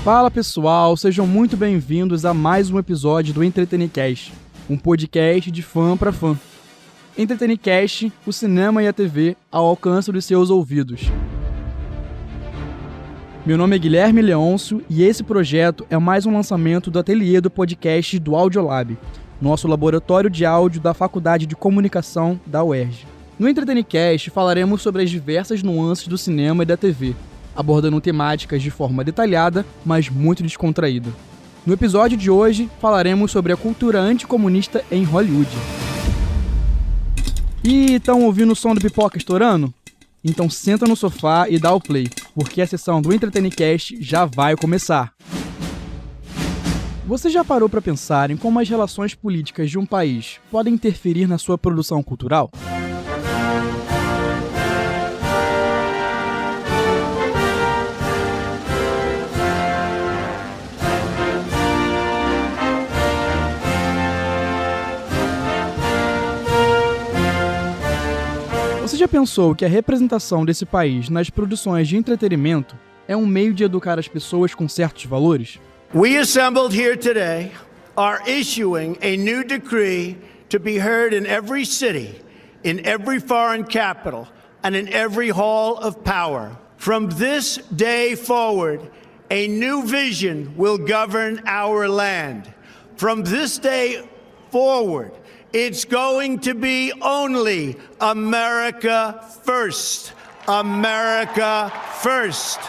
Fala pessoal, sejam muito bem-vindos a mais um episódio do Entretenicast, um podcast de fã para fã. Entretenicast, o cinema e a TV ao alcance dos seus ouvidos. Meu nome é Guilherme Leôncio e esse projeto é mais um lançamento do ateliê do podcast do Audiolab, nosso laboratório de áudio da Faculdade de Comunicação da UERJ. No Entretenicast falaremos sobre as diversas nuances do cinema e da TV, abordando temáticas de forma detalhada, mas muito descontraída. No episódio de hoje, falaremos sobre a cultura anticomunista em Hollywood. E estão ouvindo o som do pipoca estourando? Então senta no sofá e dá o play, porque a sessão do Entretenicast já vai começar. Você já parou para pensar em como as relações políticas de um país podem interferir na sua produção cultural? Você já pensou que a representação desse país nas produções de entretenimento é um meio de educar as pessoas com certos valores? We assembled here today are issuing a new decree to be heard in every city, in every foreign capital, and in every hall of power. From this day forward, a new vision will govern our land. From this day forward, it's going to be only America first. America first.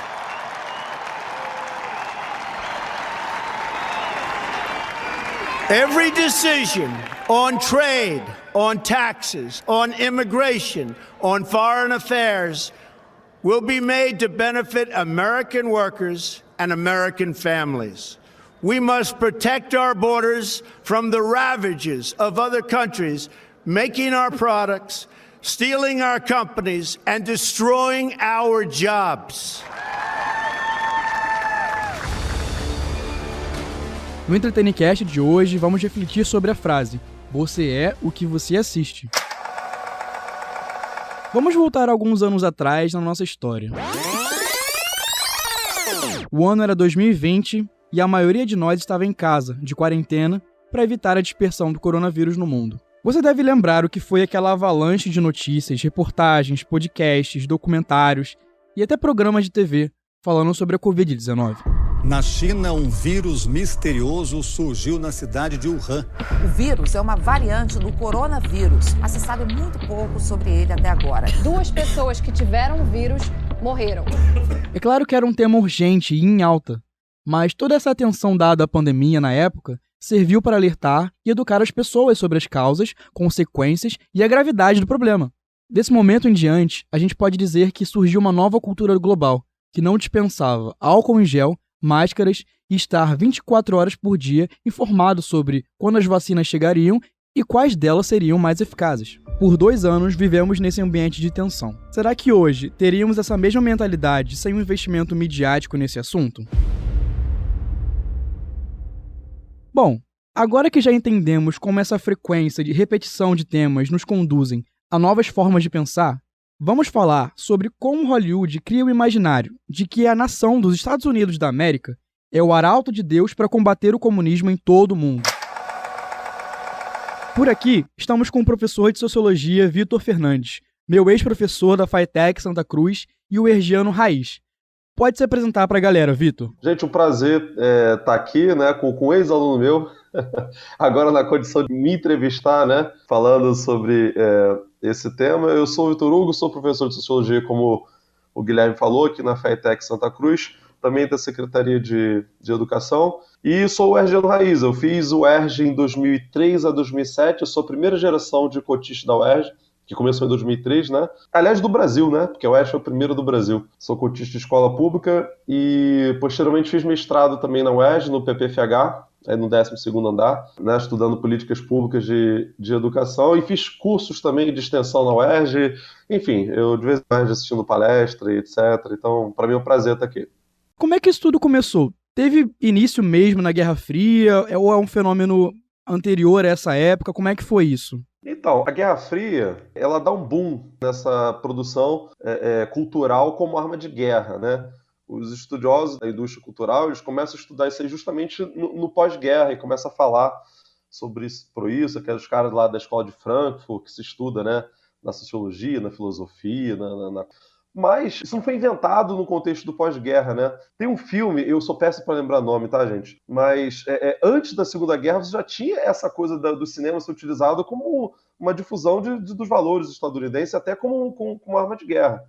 Every decision on trade, on taxes, on immigration, on foreign affairs will be made to benefit American workers and American families. We must protect our borders from the ravages of other countries, making our products, stealing our companies, and destroying our jobs. No Entretenicast de hoje, vamos refletir sobre a frase "Você é o que você assiste". Vamos voltar alguns anos atrás na nossa história. O ano era 2020 e a maioria de nós estava em casa, de quarentena, para evitar a dispersão do coronavírus no mundo. Você deve lembrar o que foi aquela avalanche de notícias, reportagens, podcasts, documentários e até programas de TV falando sobre a Covid-19. Na China, um vírus misterioso surgiu na cidade de Wuhan. O vírus é uma variante do coronavírus, mas se sabe muito pouco sobre ele até agora. 2 pessoas que tiveram o vírus morreram. É claro que era um tema urgente e em alta, mas toda essa atenção dada à pandemia na época serviu para alertar e educar as pessoas sobre as causas, consequências e a gravidade do problema. Desse momento em diante, a gente pode dizer que surgiu uma nova cultura global, que não dispensava álcool em gel, máscaras e estar 24 horas por dia informado sobre quando as vacinas chegariam e quais delas seriam mais eficazes. Por 2 anos vivemos nesse ambiente de tensão. Será que hoje teríamos essa mesma mentalidade sem um investimento midiático nesse assunto? Bom, agora que já entendemos como essa frequência de repetição de temas nos conduzem a novas formas de pensar, vamos falar sobre como Hollywood cria o imaginário de que a nação dos Estados Unidos da América é o arauto de Deus para combater o comunismo em todo o mundo. Por aqui, estamos com o professor de Sociologia Vitor Fernandes, meu ex-professor da FATEC Santa Cruz e o ergiano raiz. Pode se apresentar para a galera, Vitor. Gente, um prazer estar aqui, né, com um ex-aluno meu, agora na condição de me entrevistar, né, falando sobre esse tema. Eu sou o Vitor Hugo, sou professor de Sociologia, como o Guilherme falou, aqui na FATEC Santa Cruz, também da Secretaria de Educação, e sou o ergiano raiz. Eu fiz o ERJ em 2003 a 2007, eu sou a primeira geração de cotistas da UERJ, que começou em 2003, né? Aliás, do Brasil, né? Porque a UERJ foi o primeiro do Brasil. Sou cotista de escola pública e, posteriormente, fiz mestrado também na UERJ, no PPFH, no 12º andar, né? Estudando políticas públicas de educação, e fiz cursos também de extensão na UERJ. Enfim, eu de vez em quando assistindo palestra e etc. Então, para mim é um prazer estar aqui. Como é que isso tudo começou? Teve início mesmo na Guerra Fria ou é um fenômeno anterior a essa época? Como é que foi isso? Então, a Guerra Fria, ela dá um boom nessa produção cultural como arma de guerra, né? os estudiosos da indústria cultural, eles começam a estudar isso aí justamente no pós-guerra e começam a falar sobre isso, que é os caras lá da escola de Frankfurt, que se estuda, né, na sociologia, na filosofia, Mas isso não foi inventado no contexto do pós-guerra, né? Tem um filme, eu sou péssimo para lembrar nome, tá, gente? Mas antes da Segunda Guerra você já tinha essa coisa do cinema ser utilizado como uma difusão dos valores estadunidenses, até como uma arma de guerra.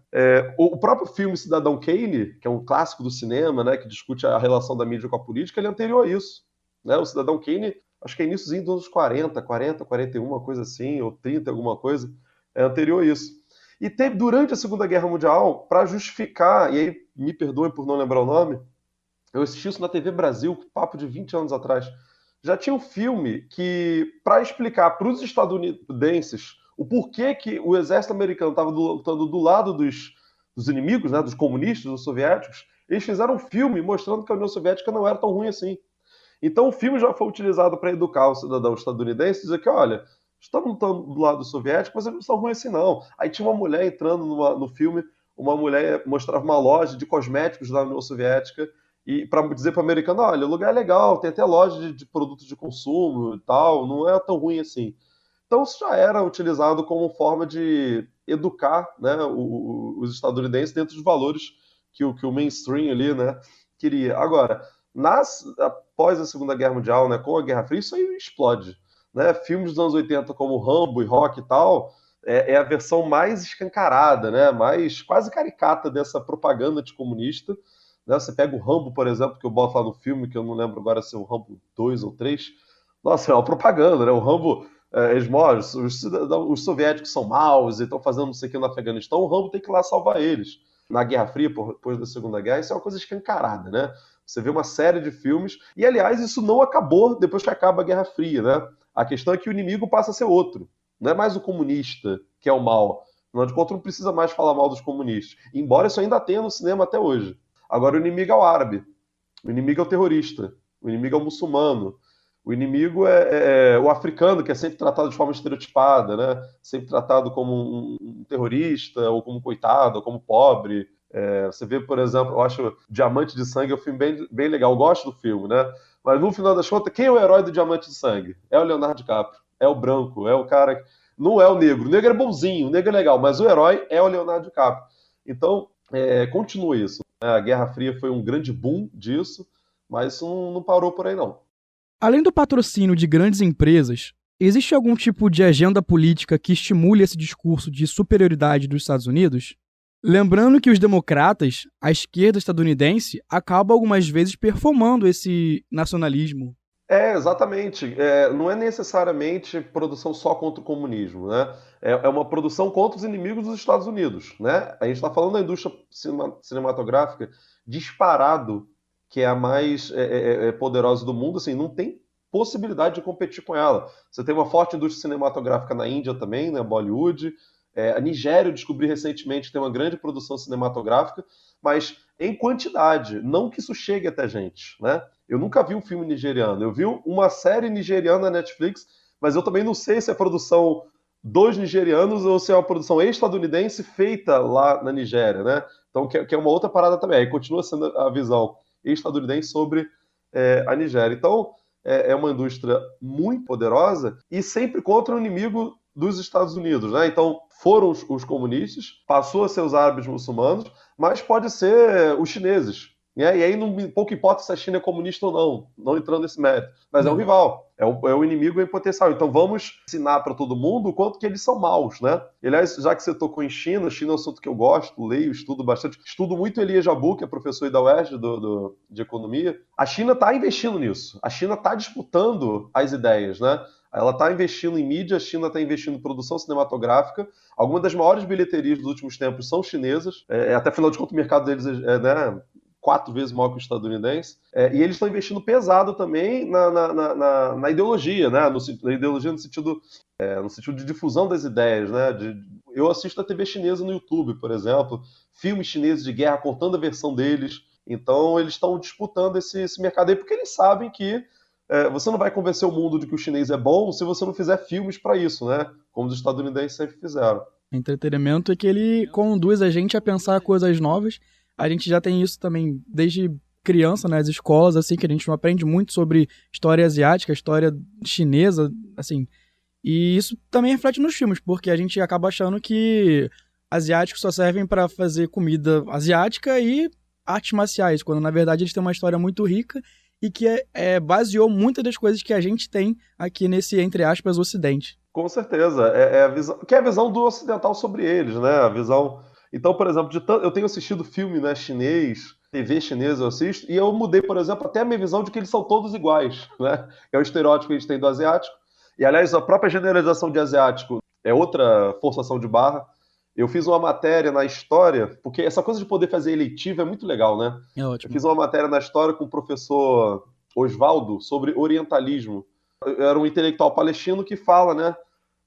O próprio filme Cidadão Kane, que é um clássico do cinema, né, que discute a relação da mídia com a política, ele é anterior a isso. Né? O Cidadão Kane, acho que é iníciozinho dos anos 40, 41, uma coisa assim, ou 30, alguma coisa, é anterior a isso. E teve, durante a Segunda Guerra Mundial, para justificar, e aí me perdoem por não lembrar o nome, eu assisti isso na TV Brasil, papo de 20 anos atrás. Já tinha um filme que, para explicar para os estadunidenses o porquê que o exército americano estava lutando do lado dos inimigos, né, dos comunistas, dos soviéticos, eles fizeram um filme mostrando que a União Soviética não era tão ruim assim. Então o filme já foi utilizado para educar o cidadão estadunidense, dizer que, olha, estamos lutando do lado soviético, mas eles não são ruins assim, não. Aí tinha uma mulher entrando no filme, uma mulher mostrava uma loja de cosméticos da União Soviética, e para dizer para o americano, olha, o lugar é legal, tem até loja de produtos de consumo e tal, não é tão ruim assim. Então isso já era utilizado como forma de educar, né, os estadunidenses dentro dos valores que o mainstream ali, né, queria. Agora, após a Segunda Guerra Mundial, né, com a Guerra Fria, isso aí explode. Né? Filmes dos anos 80 como Rambo e Rock e tal, é a versão mais escancarada, né? Mais quase caricata dessa propaganda anticomunista. Né? Você pega o Rambo, por exemplo, que eu boto lá no filme, que eu não lembro agora se é o Rambo 2 ou 3. Nossa, é uma propaganda, né? O Rambo, eles mostram, os soviéticos são maus e estão fazendo não sei o que no Afeganistão, o Rambo tem que ir lá salvar eles. Na Guerra Fria, depois da Segunda Guerra, isso é uma coisa escancarada, né? Você vê uma série de filmes, e aliás, isso não acabou depois que acaba a Guerra Fria, né? A questão é que o inimigo passa a ser outro. Não é mais o comunista que é o mal. Afinal de contas, não precisa mais falar mal dos comunistas. Embora isso ainda tenha no cinema até hoje. Agora, o inimigo é o árabe. O inimigo é o terrorista. O inimigo é o muçulmano. O inimigo é o africano, que é sempre tratado de forma estereotipada, né? Sempre tratado como um terrorista, ou como coitado, ou como pobre. Você vê, por exemplo, eu acho Diamante de Sangue é um filme bem, bem legal. Eu gosto do filme, né? Mas no final das contas, quem é o herói do Diamante de Sangue? É o Leonardo DiCaprio. É o branco, é o cara... Não é o negro. O negro é bonzinho, o negro é legal, mas o herói é o Leonardo DiCaprio. Então, continua isso. A Guerra Fria foi um grande boom disso, mas isso não parou por aí, não. Além do patrocínio de grandes empresas, existe algum tipo de agenda política que estimule esse discurso de superioridade dos Estados Unidos? Lembrando que os democratas, a esquerda estadunidense, acaba algumas vezes performando esse nacionalismo. Exatamente. Não é necessariamente produção só contra o comunismo, né? É uma produção contra os inimigos dos Estados Unidos, né? A gente está falando da indústria cinematográfica disparado, que é a mais poderosa do mundo, assim, não tem possibilidade de competir com ela. Você tem uma forte indústria cinematográfica na Índia também, né? Bollywood. A Nigéria, eu descobri recentemente, tem uma grande produção cinematográfica, mas em quantidade, não que isso chegue até a gente, né? Eu nunca vi um filme nigeriano, eu vi uma série nigeriana na Netflix, mas eu também não sei se é produção dos nigerianos ou se é uma produção estadunidense feita lá na Nigéria, né? Então, que é uma outra parada também, aí continua sendo a visão estadunidense sobre a Nigéria. Então, é uma indústria muito poderosa e sempre contra o inimigo dos Estados Unidos, né? Então, foram os comunistas, passou a ser os árabes muçulmanos, mas pode ser os chineses. Né? E aí, pouco importa se a China é comunista ou não entrando nesse mérito. Mas é um rival, é o inimigo em potencial. Então, vamos ensinar para todo mundo o quanto que eles são maus, né? E, aliás, já que você tocou em China é um assunto que eu gosto, leio, estudo bastante. Estudo muito Elias Jabbour, que é professor da UERJ de economia. A China está investindo nisso. A China está disputando as ideias, né? Ela está investindo em mídia, a China está investindo em produção cinematográfica. Algumas das maiores bilheterias dos últimos tempos são chinesas. Até afinal de contas, o mercado deles né, 4 vezes maior que o estadunidense. E eles estão investindo pesado também na ideologia, né? Na ideologia no sentido de difusão das ideias. Né? Eu assisto a TV chinesa no YouTube, por exemplo, filmes chineses de guerra, contando a versão deles. Então, eles estão disputando esse mercado aí, porque eles sabem que você não vai convencer o mundo de que o chinês é bom se você não fizer filmes para isso, né? Como os estadunidenses sempre fizeram. Entretenimento é que ele conduz a gente a pensar coisas novas, A gente já tem isso também desde criança, nas escolas, assim, que a gente não aprende muito sobre história asiática, história chinesa, assim. E isso também reflete nos filmes, porque a gente acaba achando que asiáticos só servem para fazer comida asiática e artes marciais, quando na verdade eles têm uma história muito rica e que baseou muitas das coisas que a gente tem aqui nesse, entre aspas, ocidente. Com certeza. A visão, que é a visão do ocidental sobre eles, né? A visão. Então, por exemplo, eu tenho assistido filme, né, chinês, TV chinesa eu assisto, e eu mudei, por exemplo, até a minha visão de que eles são todos iguais, né? É o estereótipo que a gente tem do asiático. E, aliás, a própria generalização de asiático é outra forçação de barra. Eu fiz uma matéria na história, porque essa coisa de poder fazer eletivo é muito legal, né? É Eu ótimo. fiz uma matéria na história com o professor Osvaldo sobre orientalismo. Era um intelectual palestino que fala, né,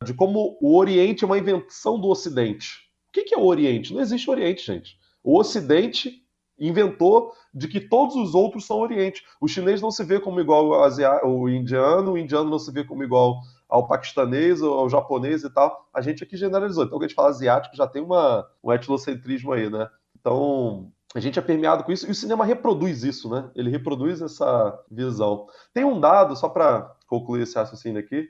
de como o Oriente é uma invenção do Ocidente. O que é o Oriente? Não existe Oriente, gente. O Ocidente inventou de que todos os outros são Oriente. O chinês não se vê como igual ao o indiano não se vê como igual ao paquistanês ou ao japonês e tal. A gente aqui generalizou. Então, quando a gente fala asiático, já tem um etnocentrismo aí, né? Então, a gente é permeado com isso e o cinema reproduz isso, né? Ele reproduz essa visão. Tem um dado, só para concluir esse raciocínio aqui,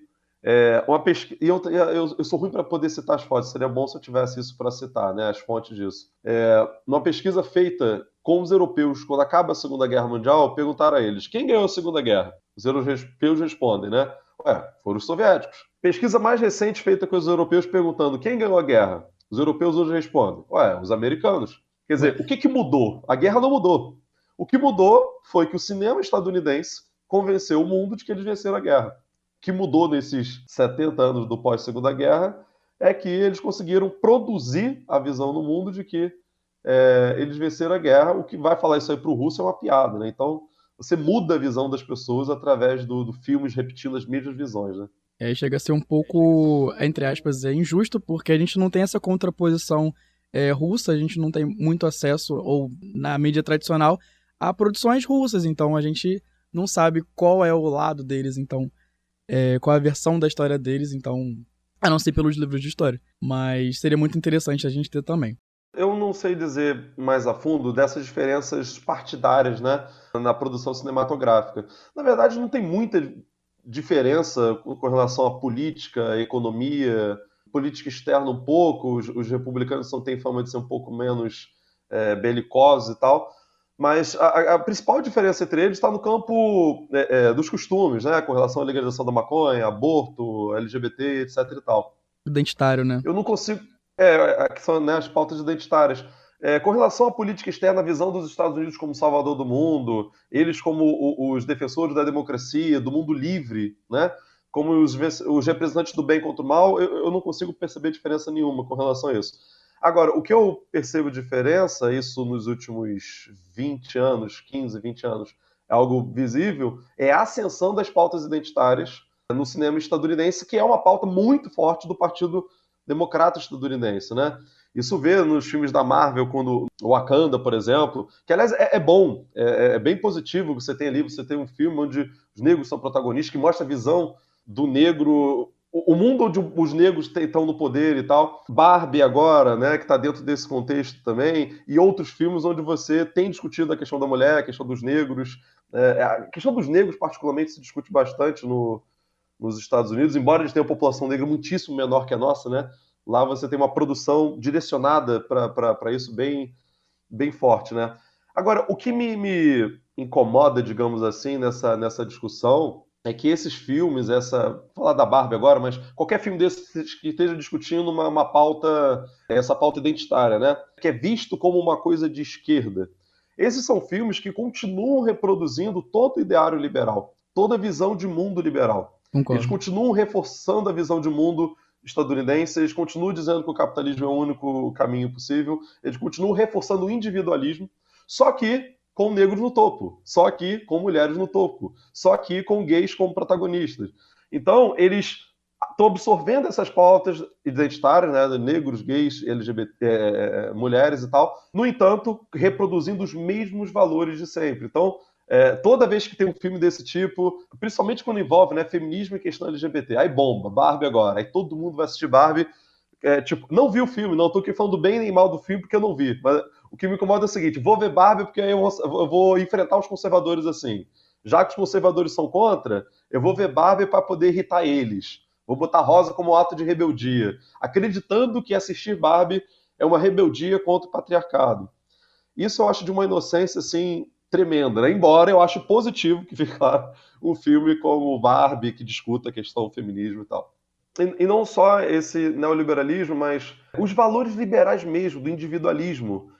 uma pesquisa, e eu sou ruim para poder citar as fontes, seria bom se eu tivesse isso para citar, né, as fontes disso. Uma pesquisa feita com os europeus, quando acaba a Segunda Guerra Mundial, perguntaram a eles, quem ganhou a Segunda Guerra? Os europeus respondem, né? Foram os soviéticos. Pesquisa mais recente feita com os europeus perguntando, quem ganhou a guerra? Os europeus hoje respondem, os americanos. Quer dizer, o que mudou? A guerra não mudou. O que mudou foi que o cinema estadunidense convenceu o mundo de que eles venceram a guerra. O que mudou nesses 70 anos do pós-Segunda Guerra é que eles conseguiram produzir a visão no mundo de que eles venceram a guerra. O que vai falar isso aí para o russo é uma piada, né? Então, você muda a visão das pessoas através do filmes repetindo as mesmas visões, né? Chega a ser um pouco, entre aspas, injusto, porque a gente não tem essa contraposição russa, a gente não tem muito acesso, ou na mídia tradicional, a produções russas, então a gente não sabe qual é o lado deles, então, qual é a versão da história deles, então, a não ser pelos livros de história, mas seria muito interessante a gente ter também. Eu não sei dizer mais a fundo dessas diferenças partidárias, né, na produção cinematográfica. Na verdade, não tem muita diferença com relação à política, à economia, política externa um pouco. Os republicanos têm fama de ser um pouco menos belicosos e tal, mas a principal diferença entre eles está no campo dos costumes, né, com relação à legalização da maconha, aborto, LGBT, etc. e tal. Identitário, né? Eu não consigo... que são, né, as pautas identitárias. Com relação à política externa, a visão dos Estados Unidos como salvador do mundo, eles como os defensores da democracia, do mundo livre, né, como os representantes do bem contra o mal, eu não consigo perceber diferença nenhuma com relação a isso. Agora, o que eu percebo diferença, isso nos últimos 20 anos, 15, 20 anos, é algo visível, é a ascensão das pautas identitárias no cinema estadunidense, que é uma pauta muito forte do Partido Democrata estadunidense, né? Isso vê nos filmes da Marvel, quando o Wakanda, por exemplo, que aliás é bom, é bem positivo que você tem ali, você tem um filme onde os negros são protagonistas, que mostra a visão do negro, o mundo onde os negros estão no poder e tal. Barbie agora, né, que está dentro desse contexto também, e outros filmes onde você tem discutido a questão da mulher, a questão dos negros. A questão dos negros, particularmente, se discute bastante nos Estados Unidos, embora eles tenham uma população negra muitíssimo menor que a nossa, né? Lá você tem uma produção direcionada para isso bem, bem forte, né? Agora, o que me incomoda, digamos assim, nessa discussão é que esses filmes, vou falar da Barbie agora, mas qualquer filme desses que esteja discutindo uma pauta, essa pauta identitária, né? Que é visto como uma coisa de esquerda. Esses são filmes que continuam reproduzindo todo o ideário liberal, toda a visão de mundo liberal. Concordo. Eles continuam reforçando a visão de mundo estadunidense, eles continuam dizendo que o capitalismo é o único caminho possível, eles continuam reforçando o individualismo, só que com negros no topo, só que com mulheres no topo, só que com gays como protagonistas. Então, eles estão absorvendo essas pautas identitárias, né, negros, gays, LGBT, mulheres e tal, no entanto, reproduzindo os mesmos valores de sempre. Então, toda vez que tem um filme desse tipo, principalmente quando envolve, né, feminismo e questão LGBT, aí bomba, Barbie agora, aí todo mundo vai assistir Barbie, não vi o filme, não estou aqui falando bem nem mal do filme porque eu não vi, mas O que me incomoda é o seguinte, vou ver Barbie porque aí eu vou enfrentar os conservadores assim. Já que os conservadores são contra, eu vou ver Barbie para poder irritar eles. Vou botar Rosa como ato de rebeldia, acreditando que assistir Barbie é uma rebeldia contra o patriarcado. Isso eu acho de uma inocência, assim, tremenda, né? Embora eu acho positivo que fique lá um filme como Barbie, que discuta a questão do feminismo e tal. E não só esse neoliberalismo, mas os valores liberais mesmo, do individualismo,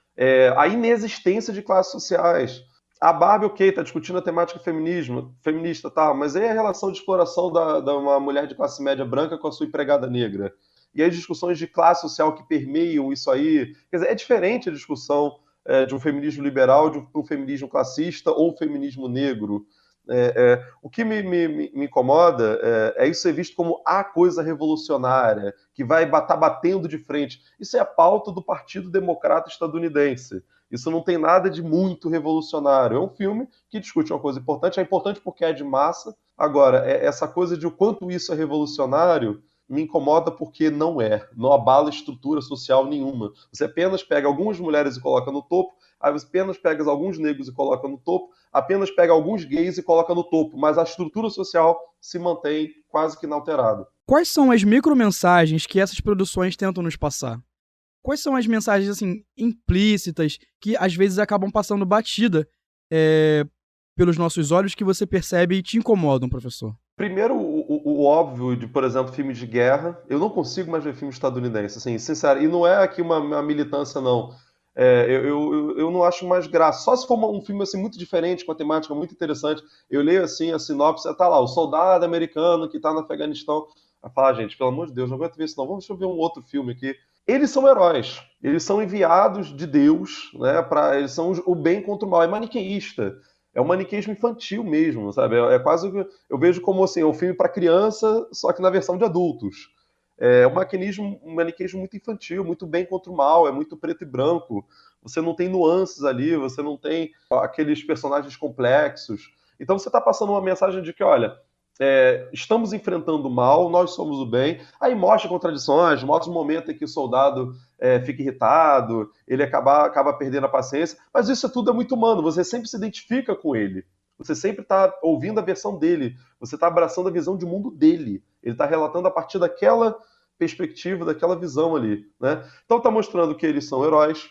a inexistência de classes sociais. A Barbie, ok, está discutindo a temática feminista, tá, mas aí a relação de exploração da uma mulher de classe média branca com a sua empregada negra. E as discussões de classe social que permeiam isso aí. Quer dizer, é diferente a discussão de um feminismo liberal, de um feminismo classista ou um feminismo negro. O que me incomoda é isso ser visto como a coisa revolucionária, que vai estar batendo de frente. Isso é a pauta do Partido Democrata Estadunidense. Isso não tem nada de muito revolucionário. É um filme que discute uma coisa importante. É importante porque é de massa. Agora, essa coisa de o quanto isso é revolucionário me incomoda porque não é. Não abala estrutura social nenhuma. Você apenas pega algumas mulheres e coloca no topo, aí você apenas pega alguns negros e coloca no topo, apenas pega alguns gays e coloca no topo, mas a estrutura social se mantém quase que inalterada. Quais são as micromensagens que essas produções tentam nos passar? Quais são as mensagens, assim, implícitas, que às vezes acabam passando batida pelos nossos olhos, que você percebe e te incomodam, professor? Primeiro, o óbvio de, por exemplo, filmes de guerra. Eu não consigo mais ver filmes estadunidenses, assim, sincero. E não é aqui uma militância, não. Eu não acho mais graça. Só se for um filme assim, muito diferente, com uma temática muito interessante. Eu leio assim a sinopse, tá lá, o soldado americano que tá no Afeganistão. Vai falar, gente, pelo amor de Deus, não aguento ver isso não. Deixa eu ver um outro filme aqui. Eles são heróis. Eles são enviados de Deus, né? Eles são o bem contra o mal. É maniqueísta. É um maniqueísmo infantil mesmo, sabe? É quase... Eu vejo como assim, um filme para criança, só que na versão de adultos. É um maniqueísmo muito infantil, muito bem contra o mal, é muito preto e branco. Você não tem nuances ali, você não tem aqueles personagens complexos. Então você está passando uma mensagem de que, olha, estamos enfrentando o mal, nós somos o bem. Aí mostra contradições, mostra um momento em que o soldado fica irritado, ele acaba perdendo a paciência, mas isso tudo é muito humano, você sempre se identifica com ele. Você sempre está ouvindo a versão dele, você está abraçando a visão de mundo dele. Ele está relatando a partir daquela perspectiva, daquela visão ali, né? Então está mostrando que eles são heróis,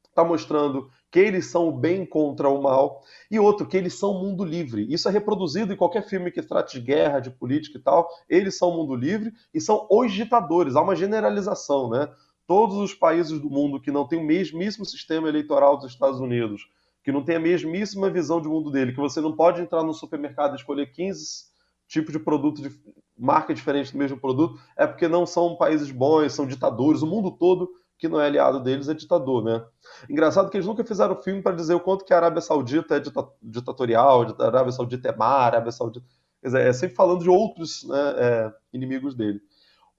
está mostrando que eles são o bem contra o mal, e outro, que eles são o mundo livre. Isso é reproduzido em qualquer filme que trate de guerra, de política e tal. Eles são o mundo livre e são os ditadores. Há uma generalização, né? Todos os países do mundo que não têm o mesmíssimo sistema eleitoral dos Estados Unidos, que não tem a mesmíssima visão de mundo dele, que você não pode entrar no supermercado e escolher 15 tipos de produto, de marca diferente do mesmo produto, é porque não são países bons, são ditadores. O mundo todo que não é aliado deles é ditador, né? Engraçado que eles nunca fizeram filme para dizer o quanto que a Arábia Saudita é ditatorial, a Arábia Saudita é má, a Arábia Saudita... Quer dizer, é sempre falando de outros, né, inimigos dele.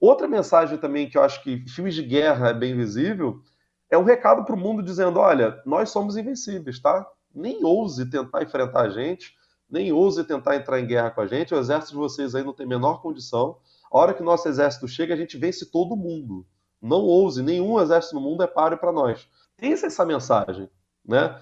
Outra mensagem também que eu acho que filmes de guerra é bem visível é um recado para o mundo dizendo, olha, nós somos invencíveis, tá? Nem ouse tentar enfrentar a gente, nem ouse tentar entrar em guerra com a gente, o exército de vocês aí não tem a menor condição. A hora que o nosso exército chega, a gente vence todo mundo. Não ouse, nenhum exército no mundo é páreo para nós. Tem essa mensagem, né?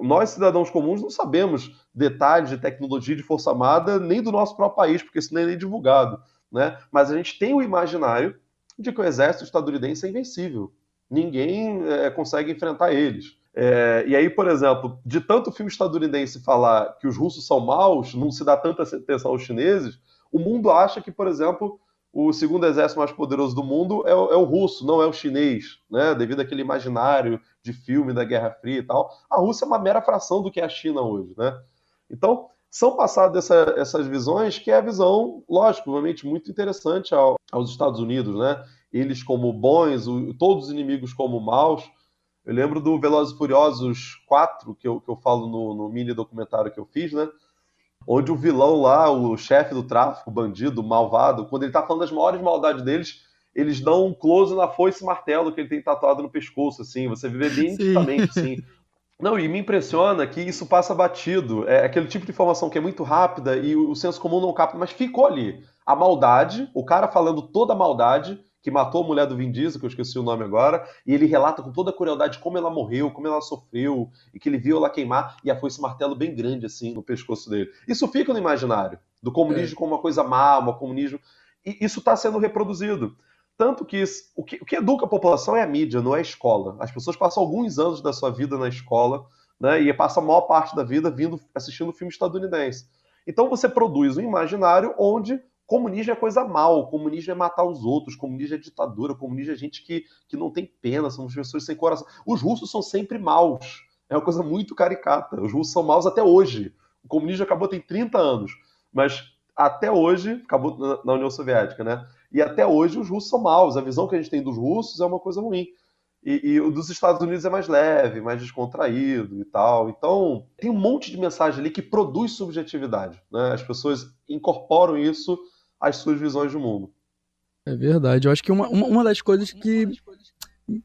Nós, cidadãos comuns, não sabemos detalhes de tecnologia de força armada nem do nosso próprio país, porque isso nem é nem divulgado, né? Mas a gente tem o imaginário de que o exército estadunidense é invencível. Ninguém consegue enfrentar eles. E aí, por exemplo, de tanto o filme estadunidense falar que os russos são maus, não se dá tanta atenção aos chineses, o mundo acha que, por exemplo, o segundo exército mais poderoso do mundo é o russo, não é o chinês, né? Devido àquele imaginário de filme da Guerra Fria e tal. A Rússia é uma mera fração do que é a China hoje, né? Então, são passadas essas visões, que é a visão, lógico, provavelmente muito interessante aos Estados Unidos, né? Eles como bons, todos os inimigos como maus. Eu lembro do Velozes e Furiosos 4, que eu falo no mini documentário que eu fiz, né? Onde o vilão lá, o chefe do tráfico, o bandido, o malvado, quando ele tá falando das maiores maldades deles, eles dão um close na foice e martelo que ele tem tatuado no pescoço, assim. Você vê bem nitidamente, assim. Não, e me impressiona que isso passa batido. É aquele tipo de informação que é muito rápida e o senso comum não capta, mas ficou ali. A maldade, o cara falando toda a maldade, que matou a mulher do Vin Diesel, que eu esqueci o nome agora, e ele relata com toda a crueldade como ela morreu, como ela sofreu, e que ele viu ela queimar, e foi esse martelo bem grande, assim, no pescoço dele. Isso fica no imaginário, do comunismo como uma coisa má, um comunismo... E isso está sendo reproduzido. Tanto que o que educa a população é a mídia, não é a escola. As pessoas passam alguns anos da sua vida na escola, né, e passam a maior parte da vida assistindo filme estadunidense. Então você produz um imaginário onde comunismo é coisa mal, comunismo é matar os outros, comunismo é ditadura, comunismo é gente que não tem pena, são pessoas sem coração. Os russos são sempre maus. É uma coisa muito caricata. Os russos são maus até hoje. O comunismo acabou tem 30 anos, mas até hoje, acabou na União Soviética, né? E até hoje os russos são maus. A visão que a gente tem dos russos é uma coisa ruim. E o dos Estados Unidos é mais leve, mais descontraído e tal. Então, tem um monte de mensagem ali que produz subjetividade, né? As pessoas incorporam isso às suas visões de mundo. É verdade. Eu acho que uma das coisas que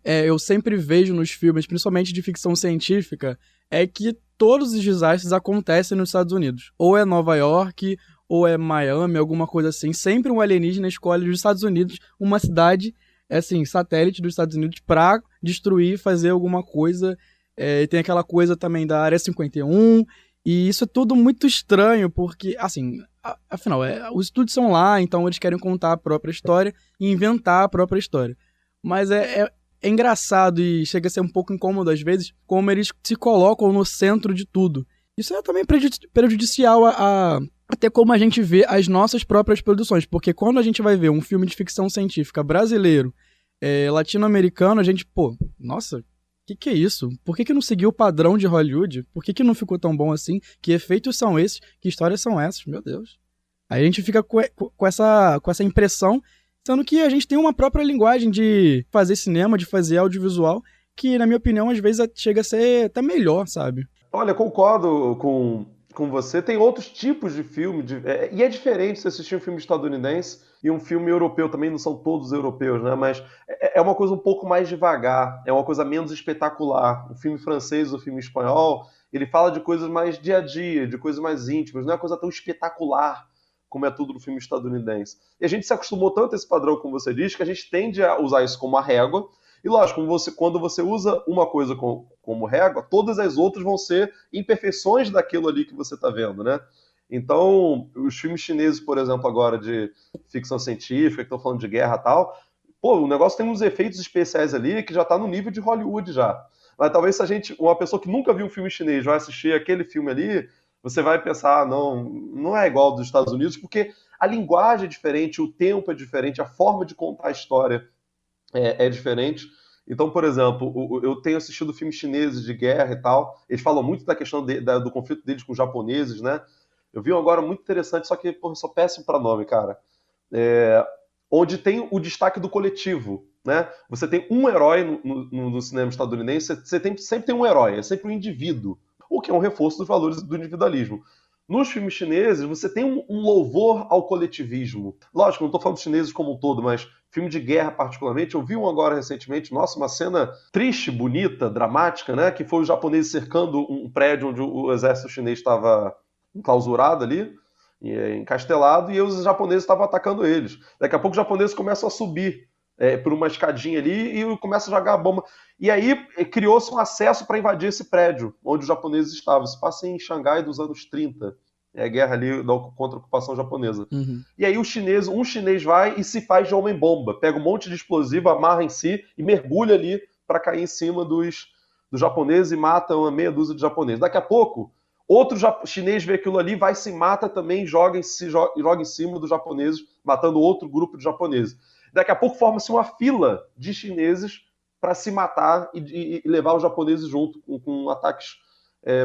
eu sempre vejo nos filmes, principalmente de ficção científica, é que todos os desastres acontecem nos Estados Unidos. Ou é Nova York, ou é Miami, alguma coisa assim. Sempre um alienígena escolhe os Estados Unidos, uma cidade, assim, satélite dos Estados Unidos, pra destruir, fazer alguma coisa. E tem aquela coisa também da Área 51, e isso é tudo muito estranho, porque, assim, afinal, os estúdios são lá, então eles querem contar a própria história e inventar a própria história. Mas é engraçado e chega a ser um pouco incômodo às vezes, como eles se colocam no centro de tudo. Isso é também prejudicial até como a gente vê as nossas próprias produções, porque quando a gente vai ver um filme de ficção científica brasileiro, latino-americano, a gente, nossa, que é isso? Por que não seguiu o padrão de Hollywood? Por que não ficou tão bom assim? Que efeitos são esses? Que histórias são essas? Meu Deus. Aí a gente fica com essa impressão, sendo que a gente tem uma própria linguagem de fazer cinema, de fazer audiovisual, que, na minha opinião, às vezes chega a ser até melhor, sabe? Olha, concordo com você. Tem outros tipos de filme, e é diferente você assistir um filme estadunidense e um filme europeu, também não são todos europeus, né? Mas é uma coisa um pouco mais devagar, é uma coisa menos espetacular. O filme francês, o filme espanhol, ele fala de coisas mais dia a dia, de coisas mais íntimas, não é uma coisa tão espetacular como é tudo no filme estadunidense. E a gente se acostumou tanto a esse padrão, como você diz, que a gente tende a usar isso como a régua. E lógico, quando você usa uma coisa como régua, todas as outras vão ser imperfeições daquilo ali que você está vendo, né? Então, os filmes chineses, por exemplo, agora de ficção científica, que estão falando de guerra e tal, o negócio tem uns efeitos especiais ali que já está no nível de Hollywood já. Mas talvez se uma pessoa que nunca viu um filme chinês vai assistir aquele filme ali, você vai pensar, não é igual dos Estados Unidos, porque a linguagem é diferente, o tempo é diferente, a forma de contar a história é diferente. Então, por exemplo, eu tenho assistido filmes chineses de guerra e tal, eles falam muito da questão do conflito deles com os japoneses, né? Eu vi um agora muito interessante, só que, eu sou péssimo para nome, cara. Onde tem o destaque do coletivo, né? Você tem um herói no cinema estadunidense, sempre tem um herói, é sempre um indivíduo, o que é um reforço dos valores do individualismo. Nos filmes chineses, você tem um louvor ao coletivismo. Lógico, não estou falando de chineses como um todo, mas filme de guerra particularmente. Eu vi um agora recentemente, uma cena triste, bonita, dramática, né? Que foi os japoneses cercando um prédio onde o exército chinês estava enclausurado ali, encastelado, e os japoneses estavam atacando eles. Daqui a pouco os japoneses começam a subir por uma escadinha ali e começam a jogar a bomba. E aí criou-se um acesso para invadir esse prédio onde os japoneses estavam. Isso passa em Xangai dos anos 30. É a guerra ali contra a ocupação japonesa. Uhum. E aí um chinês vai e se faz de homem-bomba. Pega um monte de explosivo, amarra em si e mergulha ali para cair em cima dos japoneses e mata uma meia dúzia de japoneses. Daqui a pouco, outro chinês vê aquilo ali, vai se mata também, joga em cima dos japoneses, matando outro grupo de japoneses. Daqui a pouco forma-se uma fila de chineses para se matar e levar os japoneses junto com ataques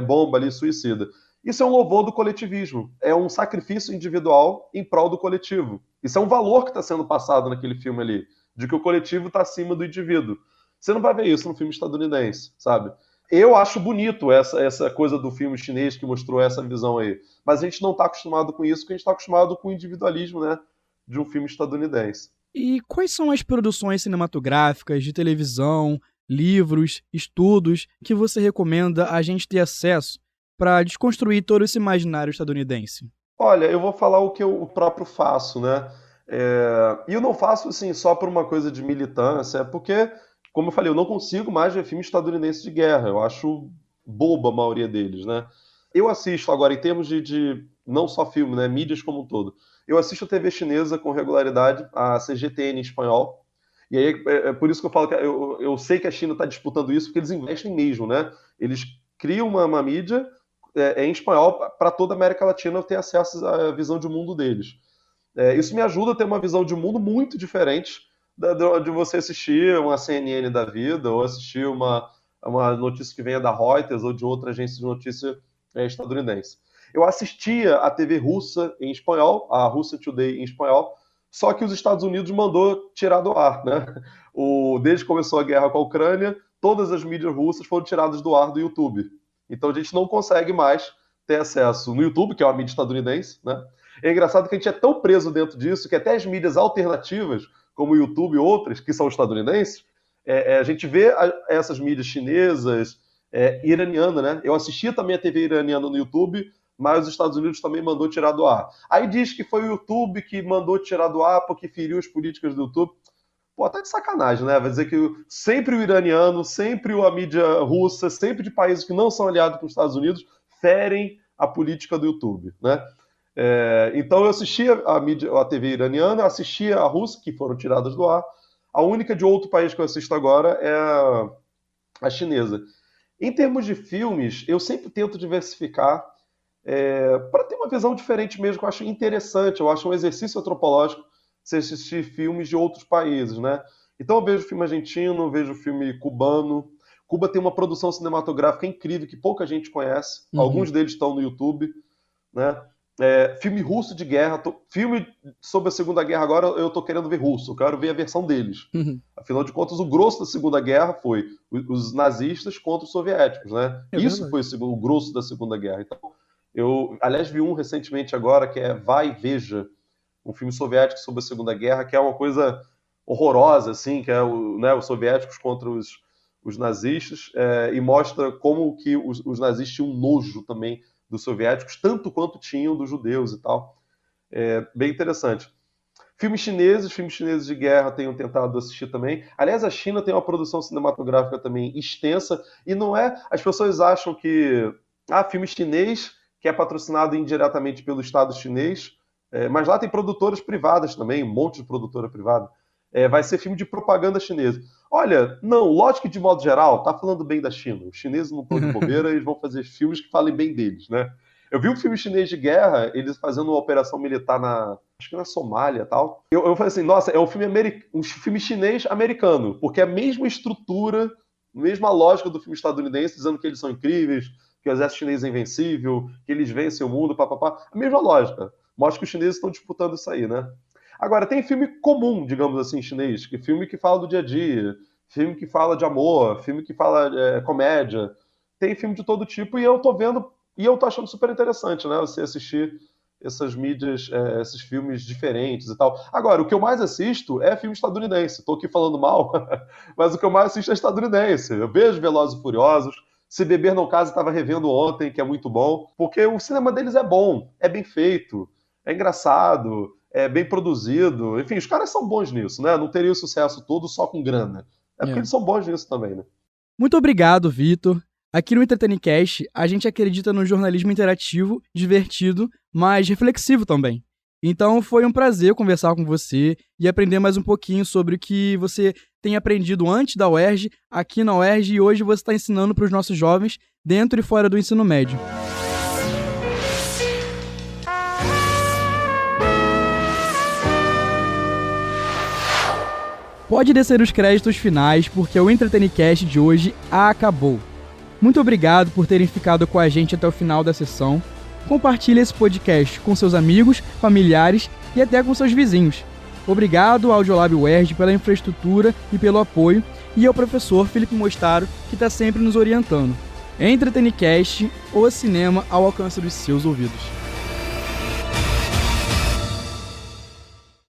bomba ali, suicida. Isso é um louvor do coletivismo. É um sacrifício individual em prol do coletivo. Isso é um valor que está sendo passado naquele filme ali, de que o coletivo está acima do indivíduo. Você não vai ver isso no filme estadunidense, sabe? Eu acho bonito essa coisa do filme chinês que mostrou essa visão aí. Mas a gente não está acostumado com isso, porque a gente está acostumado com o individualismo, né, de um filme estadunidense. E quais são as produções cinematográficas, de televisão, livros, estudos que você recomenda a gente ter acesso para desconstruir todo esse imaginário estadunidense? Olha, eu vou falar o que eu próprio faço, né? E eu não faço assim só por uma coisa de militância, porque, como eu falei, eu não consigo mais ver filme estadunidense de guerra. Eu acho boba a maioria deles, né? Eu assisto agora, em termos de não só filme, né? Mídias como um todo. Eu assisto a TV chinesa com regularidade, a CGTN em espanhol. E aí é por isso que eu falo que eu sei que a China está disputando isso, porque eles investem mesmo, né? Eles criam uma mídia em espanhol para toda a América Latina ter acesso à visão de mundo deles. Isso me ajuda a ter uma visão de mundo muito diferente de você assistir uma CNN da vida, ou assistir uma notícia que venha da Reuters ou de outra agência de notícia estadunidense. Eu assistia a TV russa em espanhol, a Russia Today em espanhol, só que os Estados Unidos mandou tirar do ar, né? Desde que começou a guerra com a Ucrânia, todas as mídias russas foram tiradas do ar do YouTube. Então a gente não consegue mais ter acesso no YouTube, que é uma mídia estadunidense, né? É engraçado que a gente é tão preso dentro disso que até as mídias alternativas, como o YouTube e outras, que são estadunidenses, a gente vê essas mídias chinesas, iraniana, né? Eu assistia também a TV iraniana no YouTube, mas os Estados Unidos também mandou tirar do ar. Aí diz que foi o YouTube que mandou tirar do ar porque feriu as políticas do YouTube. Pô, tá de sacanagem, né? Vai dizer que sempre o iraniano, sempre a mídia russa, sempre de países que não são aliados com os Estados Unidos, ferem a política do YouTube, né? Então eu assistia a TV iraniana, assistia a russa, que foram tiradas do ar. A única de outro país que eu assisto agora é a chinesa. Em termos de filmes, eu sempre tento diversificar para ter uma visão diferente mesmo, que eu acho interessante. Eu acho um exercício antropológico você assistir filmes de outros países, né? Então eu vejo filme argentino, eu vejo filme cubano. Cuba tem uma produção cinematográfica incrível que pouca gente conhece. Alguns deles estão no YouTube, né? Filme russo de guerra, filme sobre a Segunda Guerra agora eu tô querendo ver russo, eu quero ver a versão deles. Afinal de contas, o grosso da Segunda Guerra foi os nazistas contra os soviéticos, né? Isso foi o grosso da Segunda Guerra. Então, eu, aliás, vi um recentemente agora que é Vai e Veja, um filme soviético sobre a Segunda Guerra, que é uma coisa horrorosa, assim, que é os soviéticos contra os nazistas, e mostra como que os nazistas tinham nojo também dos soviéticos, tanto quanto tinham dos judeus e tal. Bem interessante. Filmes chineses de guerra tenho tentado assistir também. Aliás, a China tem uma produção cinematográfica também extensa, e não as pessoas acham que filme chinês que é patrocinado indiretamente pelo Estado chinês, mas lá tem produtoras privadas também, um monte de produtora privada. Vai ser filme de propaganda chinesa. Olha, não, lógico que de modo geral, tá falando bem da China. Os chineses não estão de bobeira, eles vão fazer filmes que falem bem deles, né? Eu vi um filme chinês de guerra, eles fazendo uma operação militar acho que na Somália e tal. Eu falei assim, nossa, é um filme chinês americano, porque é a mesma estrutura, mesma lógica do filme estadunidense, dizendo que eles são incríveis, que o exército chinês é invencível, que eles vencem o mundo, papapá. A mesma lógica. Mostra que os chineses estão disputando isso aí, né? Agora, tem filme comum, digamos assim, chinês, filme que fala do dia a dia, filme que fala de amor, filme que fala comédia. Tem filme de todo tipo e eu tô vendo, e eu tô achando super interessante, né? Você assistir essas mídias, esses filmes diferentes e tal. Agora, o que eu mais assisto é filme estadunidense. Tô aqui falando mal, mas o que eu mais assisto é estadunidense. Eu vejo Velozes e Furiosos. Se Beber Não Case, estava revendo ontem, que é muito bom, porque o cinema deles é bom, é bem feito, é engraçado, é bem produzido. Enfim, os caras são bons nisso, né? Não teria o sucesso todo só com grana. Porque eles são bons nisso também, né? Muito obrigado, Vitor. Aqui no Entretenicast, a gente acredita no jornalismo interativo, divertido, mas reflexivo também. Então foi um prazer conversar com você e aprender mais um pouquinho sobre o que você tem aprendido antes da UERJ, aqui na UERJ, e hoje você está ensinando para os nossos jovens dentro e fora do ensino médio. Pode descer os créditos finais, porque o Entretenicast de hoje acabou. Muito obrigado por terem ficado com a gente até o final da sessão. Compartilhe esse podcast com seus amigos, familiares e até com seus vizinhos. Obrigado ao Audiolab UERJ pela infraestrutura e pelo apoio, e ao professor Felipe Mostaro, que está sempre nos orientando. Entretenicast, o cinema ao alcance dos seus ouvidos.